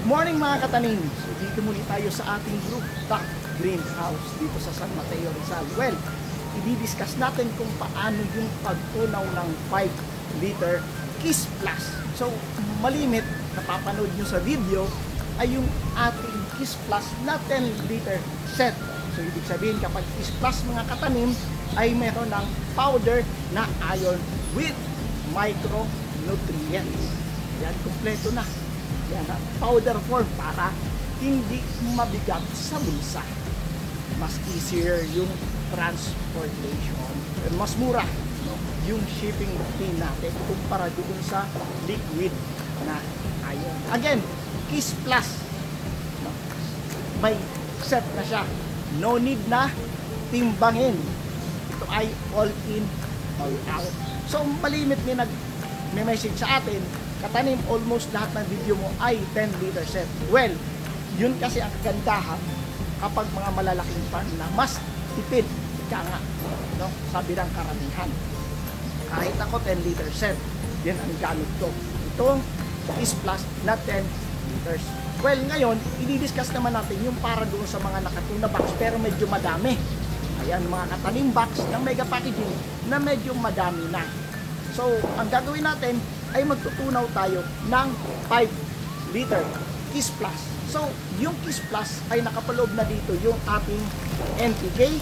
Morning mga katanim! So dito muli tayo sa ating rooftop greenhouse dito sa San Mateo, Rizal. Well, i-discuss natin kung paano yung pagtunaw ng 5-liter Kiss Plus. So malimit, napapanood nyo sa video ay yung ating Kiss Plus na 10-liter set. So ibig sabihin kapag Kiss Plus mga katanim ay meron ng powder na iron with micronutrients. Yan, kompleto na. Yan, powder form para hindi mabigat sa bulsa. Mas easier yung transportation. Mas mura, no? Yung shipping fee natin kumpara doon sa liquid na iron. Again, Kiss Plus, no? May set na siya. No need na timbangin. Ito ay all in, all out. So malimit may message sa atin, katanim, almost lahat ng video mo ay 10-liter set. Well, yun kasi ang kagandahan kapag mga malalaking farm na mas tipid, ika nga, no? Sabi ng karamihan. Kahit ako 10-liter set, yan ang gamit ko. Itong Kiss Plus na 10 liters. Well, ngayon, i-discuss naman natin yung para doon sa mga nakatuna box pero medyo madami. Ayan, mga katanim box ng mega packaging na medyo madami na. So, ang gagawin natin ay magtutunaw tayo ng 5-liter Kiss Plus. So, yung Kiss Plus ay nakapaloob na dito yung ating NPK.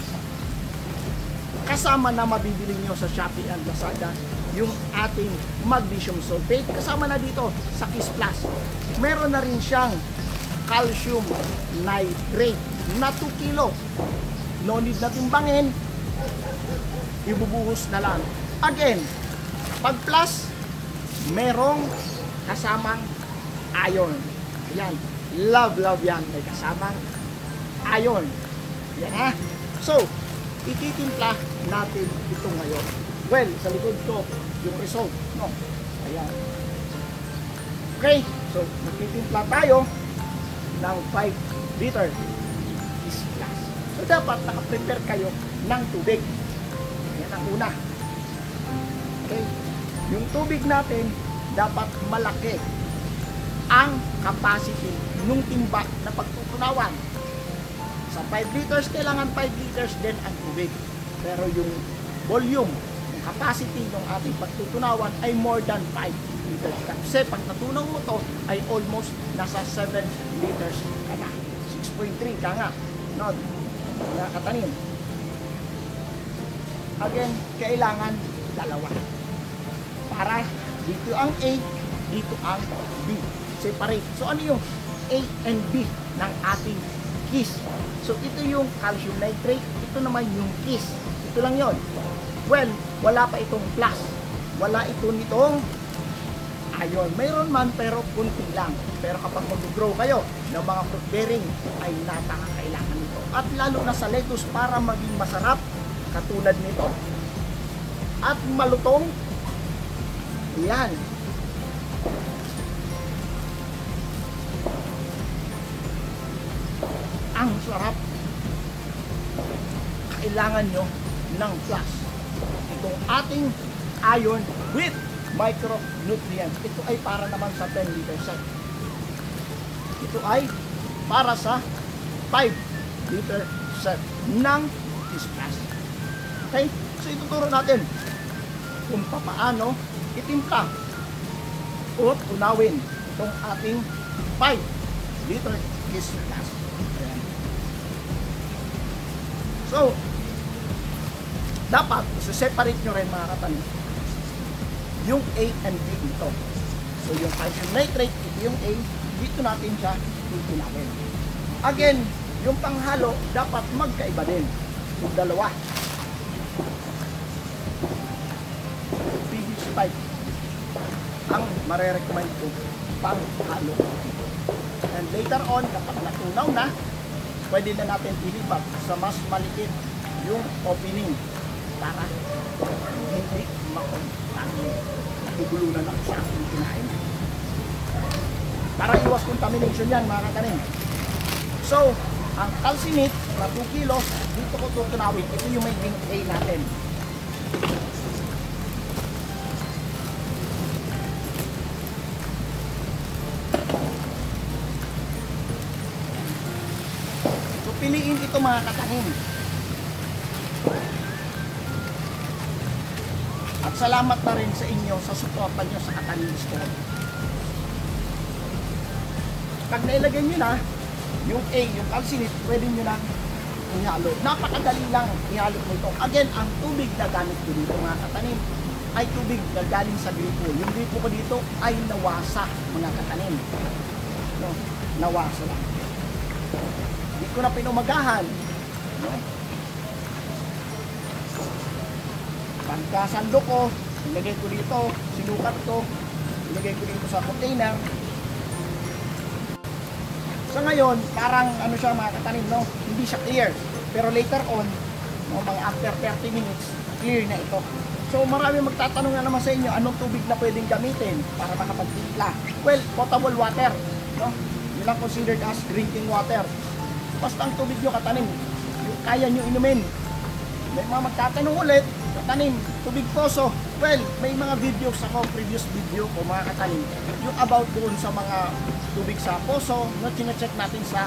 Kasama na mabibili nyo sa Shopee and Lazada yung ating magnesium sulfate. Kasama na dito sa Kiss Plus. Meron na rin siyang calcium nitrate na 2 kilo. No need na timbangin. Ibubuhos na lang. Again, pag plus, merong kasamang iron. Yan. Love yan. May kasamang iron. Yan ha. So, ititimpla natin ito ngayon. Well, sa likod ko, yung result. No? Ayan. Okay. So, magtitimpla tayo ng 5-liter Kiss Plus. So, dapat nakaprepare kayo ng tubig. Yan ang una. Okay. Yung tubig natin, dapat malaki ang capacity nung timba na pagtutunawan. Sa 5 liters, kailangan 5 liters din ang tubig. Pero yung volume, yung capacity ng ating pagtutunawan ay more than 5 liters. Kasi pag natunaw mo to, ay almost nasa 7 liters ka na. 6.3 ka nga. No? Mga katanim. Again, kailangan dalawa. Para dito ang A, dito ang B. Separate. So ano yung A and B ng ating Kiss? So ito yung calcium nitrate, ito naman yung Kiss. Ito lang yon. Well, wala pa itong plus. Wala ito nitong iron. Mayroon man pero kunti lang. Pero kapag mag-grow kayo ng mga fruit bearing ay napakakailangan nito. At lalo na sa lettuce para maging masarap katulad nito. At malutong. Yan. Ang sarap. Kailangan nyo ng plus. Itong ating iron with micronutrients. Ito ay para naman sa 10-liter set. Ito ay para sa 5-liter set ng Kiss Plus. Okay? So ituturo natin kung paano itimpla o tunawin itong ating 5-liter Kiss Plus. Ayan. So, dapat separate nyo rin mga katanim yung A and B dito. So, yung calcium nitrate, ito yung A, dito natin siya tutunawin. Again, yung panghalo, dapat magkaiba din. Yung dalawa. PVC pipe ang marerecommend ko pang halo. And later on, kapag natunaw na, pwede na natin ilipat sa mas maliit yung opening para hindi makontaminate. Nakibulunan ako sa aking kinain. Para iwas contamination yan mga katanim. So, ang calcinate na 2 kilos, dito ko tutunawin. Ito yung may link A natin. dito mga katanim. At salamat na rin sa inyo sa suporta nyo sa Katanim Store. Pag nailagay nyo na yung A, yung calcinate, pwede nyo na ihalo. Napakadali lang ihalo nito. Again, ang tubig na gamit ko dito mga katanim ay tubig na galing sa gripo. Yung gripo ko dito ay nawasa mga katanim. No? Nawasa lang. Hindi ko na pinumagahan. No? Pagkasando ko, ilagay ko dito, sinukat ko, ilagay ko dito sa container. So ngayon, parang ano siya mga katanim, no? Hindi siya clear. Pero later on, no, mga after 30 minutes, clear na ito. So marami magtatanong na naman sa inyo, anong tubig na pwedeng gamitin para makapagtimpla? Well, potable water, no? Yun lang considered as drinking water. Basta ang tubig nyo katanim, yung kaya nyo inumin. May mga magtatanong ulit, katanim, tubig poso. Well, may mga videos ako, previous video ko mga katanim, yung about doon sa mga tubig sa poso na chine-check natin sa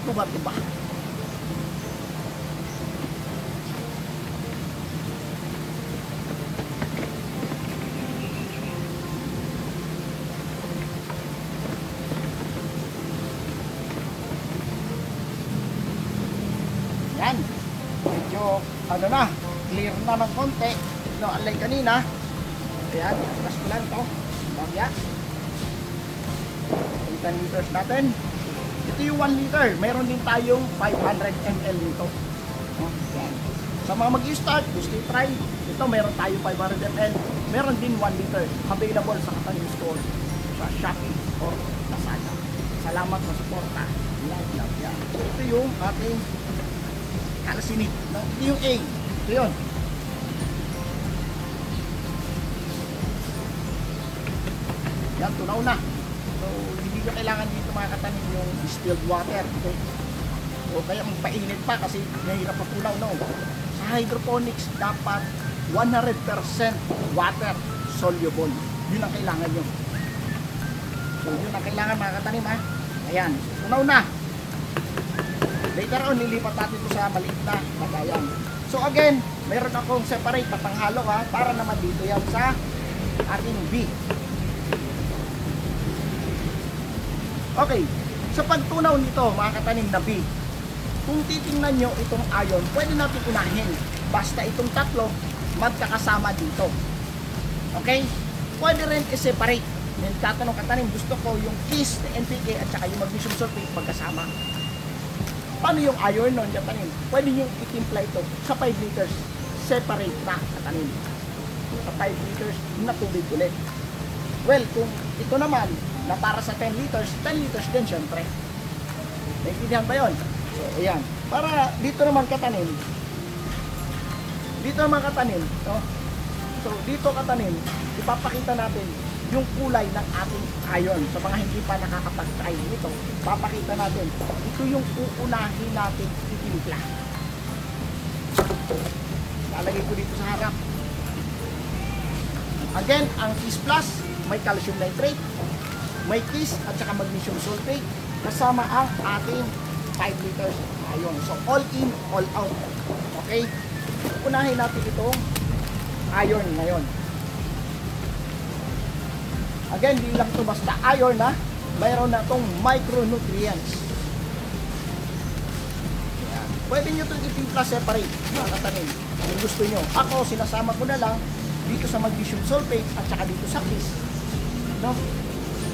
tuba-tuba. Yan. Medyo, ano na, clear na ng konti. No, unlike kanina. Ayan, plus ko lang ito. Bagya. 10 liters natin. Ito yung 1 liter. Meron din tayong 500 ml nito. Ayan. Sa mga mag-i-start, gusto i-try. Ito, meron tayo 500 ml. Meron din 1 liter. Available sa Katanim Store. Sa Shopee or Lazada. Salamat sa suporta. Love. Yan. So, ito yung ating calcinate. No? Ito yung A. Ito yun. Yan, tunaw na. So, hindi ko kailangan dito mga katanim yung distilled water. Okay? O kaya magpainit pa kasi nahirap pa tunaw, no? Sa hydroponics, dapat 100% water soluble. Yun ang kailangan nyo. So, yun ang kailangan mga katanim, ha? Ayan, tunaw na. Later on, nilipat natin ito sa maliit na lagayan. So, again, meron akong separate na panghalo, ha? Para naman dito yan sa ating B. Okay, sa pagtunaw nito mga katanim na B, kung titingnan nyo itong iron, pwede natin unahin. Basta itong tatlo magkakasama dito. Okay? Pwede rin i-separate. May tatanong katanim, gusto ko yung KISS, NPK at saka yung magnesium sulfate magkasama. Paano yung iron nun katanim? Pwede nyo itimpla ito sa 5 liters. Separate na katanim. Sa 5 liters na tubig ulit. Well, kung ito naman na para sa 10 liters din syempre. Naintindihan ba yun? So, ayan. Para dito naman katanim. No? So, dito katanim, ipapakita natin yung kulay ng ating iron. Sa mga hindi pa nakakapag-try nito, papakita natin. Ito yung uunahin natin itimpla. Lalagay ko dito sa harap. Again, ang KISS Plus, may calcium nitrate, may KISS at saka magnesium sulfate kasama ang ating 5 liters iron. So all in, all out. Okay? Unahin natin itong iron ngayon. Again, di lang ito basta iron na, mayroon na itong micronutrients. Ayan. Pwede nyo itong itimpla separate, mga katanim. Kung gusto nyo. Ako, sinasama ko na lang dito sa magnesium sulfate at saka dito sa KISS. No?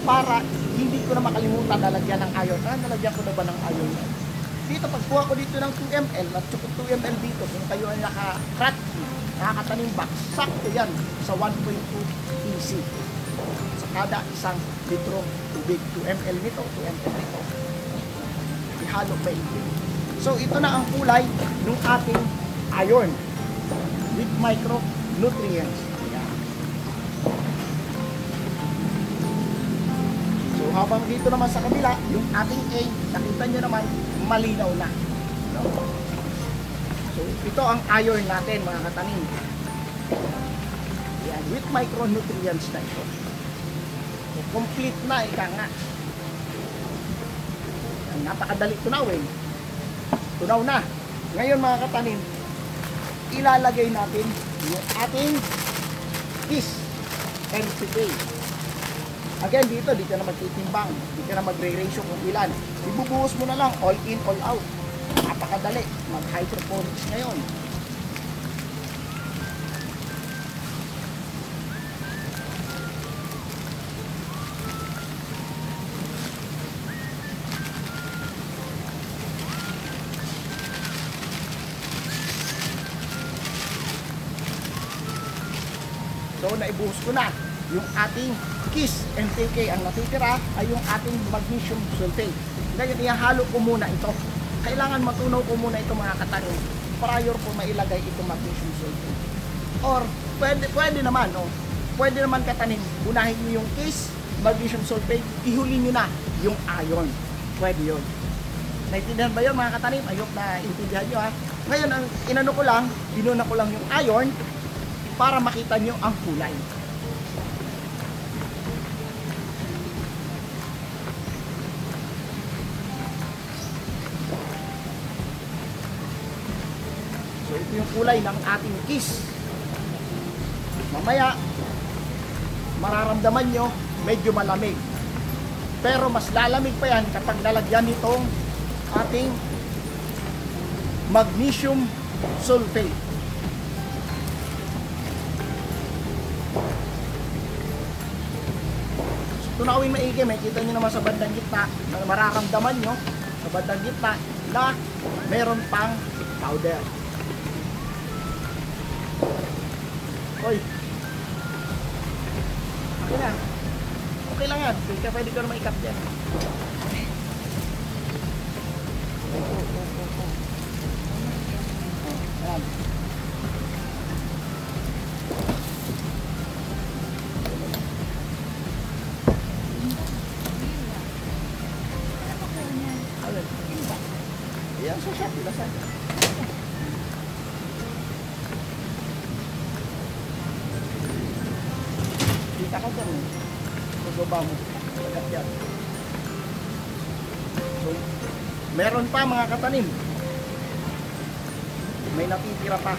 Para hindi ko na makalimutan nalagyan ng iron. Nalagyan ko na ba ng iron? Dito, pagkuha ko dito ng 2 ml at 2 ml dito, kung kayo ay nakakatanim box, sakto yan sa 1.2 EC. Sa kada isang litro tubig, 2 ml nito, 2 ml nito. Ihalo pa ito. So, ito na ang kulay ng ating iron with micronutrients. Habang dito naman sa kabila, yung ating A, nakita nyo naman, malinaw na. No? So, ito ang iron natin, mga katanim. Yan, with micronutrients na ito. So, complete na, ika nga. Yan, napakadali tunawin. Tunaw na. Ngayon mga katanim, ilalagay natin yung ating kiss NPK. Again, dito, di ka na magtitimbang, di ka na magre-ratio kung ilan. Ibubuhos mo na lang, all in, all out. Napakadali, mag-hydroponics ngayon. So, naibuhos ko na yung ating KISS NPK. Ang natitira ay yung ating magnesium sulfate. Ngayon, ihahalo ko muna ito. Kailangan matunaw ko muna ito mga katanim prior ko mailagay itong magnesium sulfate. Or, pwede naman, no? Pwede naman katanim, unahin nyo yung KISS, magnesium sulfate, ihuli nyo na yung iron. Pwede yun. Naintindihan ba yun mga katanim? I hope na intindihan nyo ha. Ngayon, ang inano ko lang, inuna ko lang yung iron para makita nyo ang kulay. So ito yung kulay ng ating KISS. Mamaya, mararamdaman nyo medyo malamig. Pero mas lalamig pa yan kapag nalagyan nitong ating magnesium sulfate. Tunawin maigi, may kita nyo naman sa bandang gitna, na mararamdaman nyo sa bandang gitna na meron pang powder. Hoy, okay na, okay lang yan, pwede ko naman i-cut yan. Ayan. Ayan, so siya, pilasan. Kita ka dyan. Magbaba mo. Lagat yan. So, meron pa mga katanim. May natitira pa.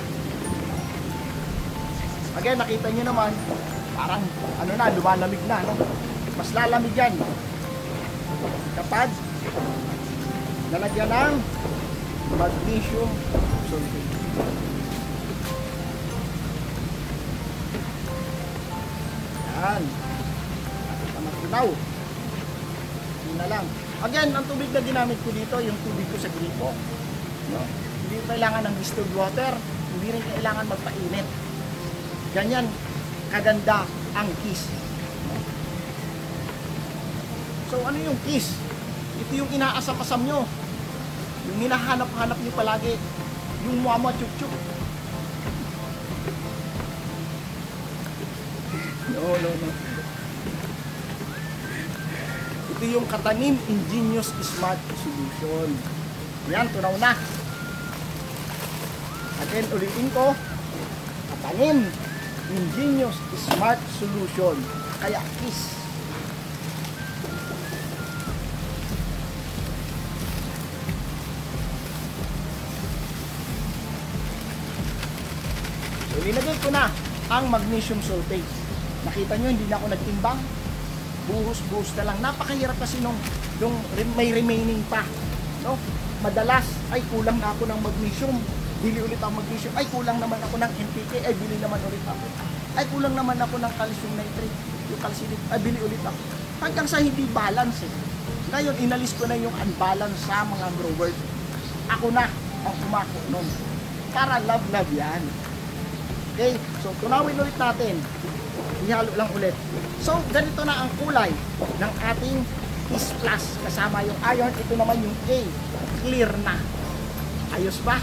Again, nakita nyo naman, parang, ano na, lumalamig na, no? Mas lalamig yan. Kapag nalagyan ng magnesium sulfate. Yan. Matinaw. Yun na lang. Again, ang tubig na ginamit ko dito, yung tubig ko sa gripo. No? Hindi kailangan ng distilled water. Hindi rin kailangan magpainit. Ganyan kaganda ang KISS. No? So, ano yung KISS? Ito yung inaasam-asam nyo. Yung hinahanap-hanap nyo palagi. Yung mama chuk-chuk. No. Ito yung Katanim Ingenious Smart Solution. Yan, tunaw na. Again, ulitin ko. Katanim Ingenious Smart Solution. Kaya KISS. So, linagay ko na ang magnesium sulfate. Nakita nyo, hindi na ako nagtimbang. Buhos-buhos na lang. Napakahirap kasi nung may remaining pa. No? Madalas, ay kulang na ako ng magnesium. Bili ulit ang magnesium. Ay kulang naman ako ng NPK. Ay bili naman ulit ako. Ay kulang naman ako ng calcium nitrate. Yung calcium, ay bili ulit ako. Hanggang sa hindi balance eh. Ngayon, inalis ko na yung unbalance sa mga growers. Ako na ang kumako nun. Para love yan. Okay, so tunawin ulit natin. Ihalo lang ulit. So, ganito na ang kulay ng ating KISS Plus. Kasama yung iron, ito naman yung A. Clear na. Ayos ba?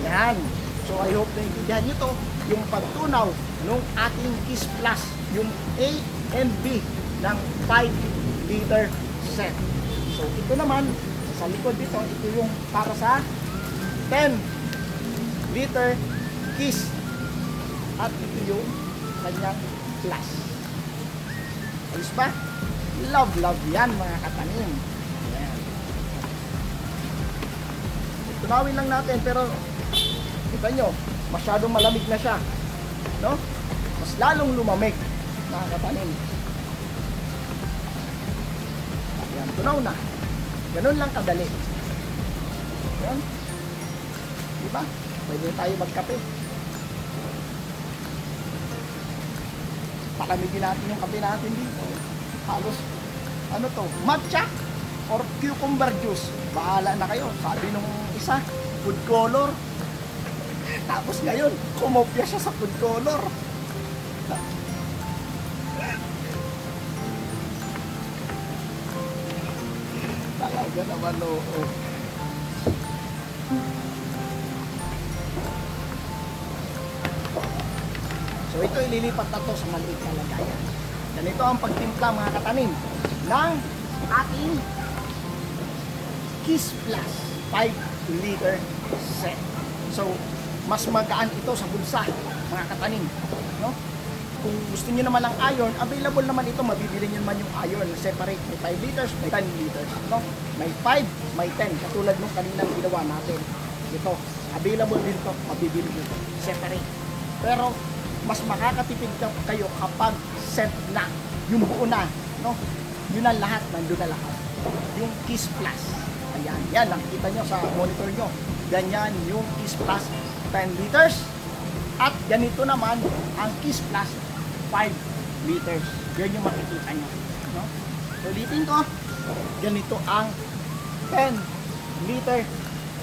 Yan. So, I hope na intindihan nyo to. Yung pagtunaw ng ating KISS Plus. Yung A and B ng 5 liter set. So, ito naman, sa likod dito, ito yung para sa 10 liter KISS. At ito yung kanyang plus. Ayos ba? Love yan mga katanim. Ayan. Tunawin lang natin, pero kita nyo, masyadong malamig na siya, no? Mas lalong lumamig, mga katanim. Ayan, tunaw na. Ganun lang kadali. Ayan. Diba? Pwede tayo magkape. Palamigin natin yung kape natin dito. Halos, ano to, matcha or cucumber juice. Bahala na kayo. Sabi nung isa, food color. Tapos ngayon, kumopya siya sa food color. Talaga naman, oo. So ito ililipat na to sa maliit na lagayan. Ganito ang pagtimpla, mga katanim, ng ating Kiss Plus 5-liter set. So mas magaan ito sa bulsa, mga katanim, no? Kung gusto niyo naman ng iron, available naman ito, mabibili niyo naman yung iron separate. May 5 liters, may 10 liters, no? May 5, may 10, katulad nung kaninang ginawa natin. Ito, available din to, mabibili niyo separate. Pero mas makakatipid kayo kapag set na, yung buo na, no? Yun ang lahat, nandun na lahat. Yung Kiss Plus, ayan, yan, nakikita nyo sa monitor nyo. Ganyan yung Kiss Plus 10 liters. At ganito naman ang Kiss Plus 5 liters. Yan yung makikita nyo, no? Ulitin ko, ganito ang 10 liter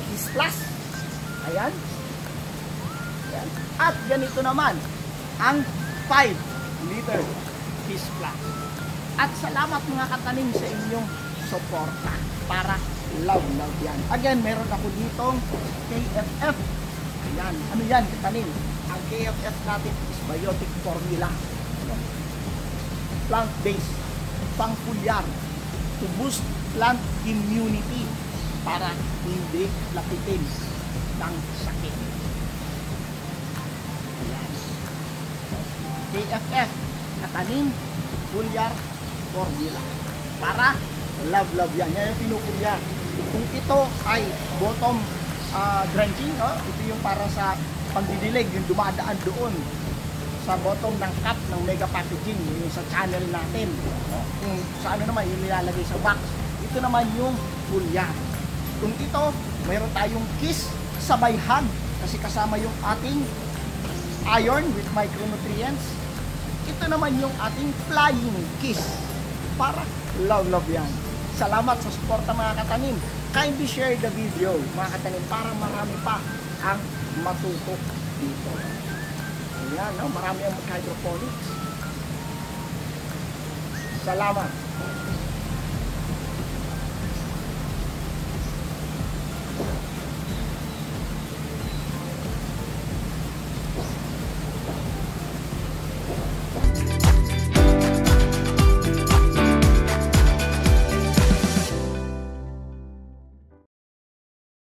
Kiss Plus. Ayan. Ayan. At ganito naman ang 5 liter Kiss Plus. At salamat, mga katanim, sa inyong suporta para love yan. Again, meron ako ditong KFF. Ayan. Ano yan, katanim? Ang KFF natin is biotic formula. Plant-based, pang-fulyar, to boost plant immunity para hindi lapitin ng sakit. Ayan. KFF, katanim, fulyar, formula. Para love yan. Yan yung pinupulya. Kung ito ay bottom drenching, ito yung para sa pagdidilig, yung dumadaan doon sa bottom ng cup ng mega packaging, yung sa channel natin. Kung sa ano naman, yung nilalagay sa box. Ito naman yung fulyar. Kung ito, mayroon tayong Kiss sabay hug, kasi kasama yung ating iron with micronutrients. Ito naman yung ating flying Kiss para love yan. Salamat sa suporta, mga katanim. Kindly share the video, mga katanim, para marami pa ang matuto dito. Ayan, no? Marami ang mag-hydroponics. Salamat.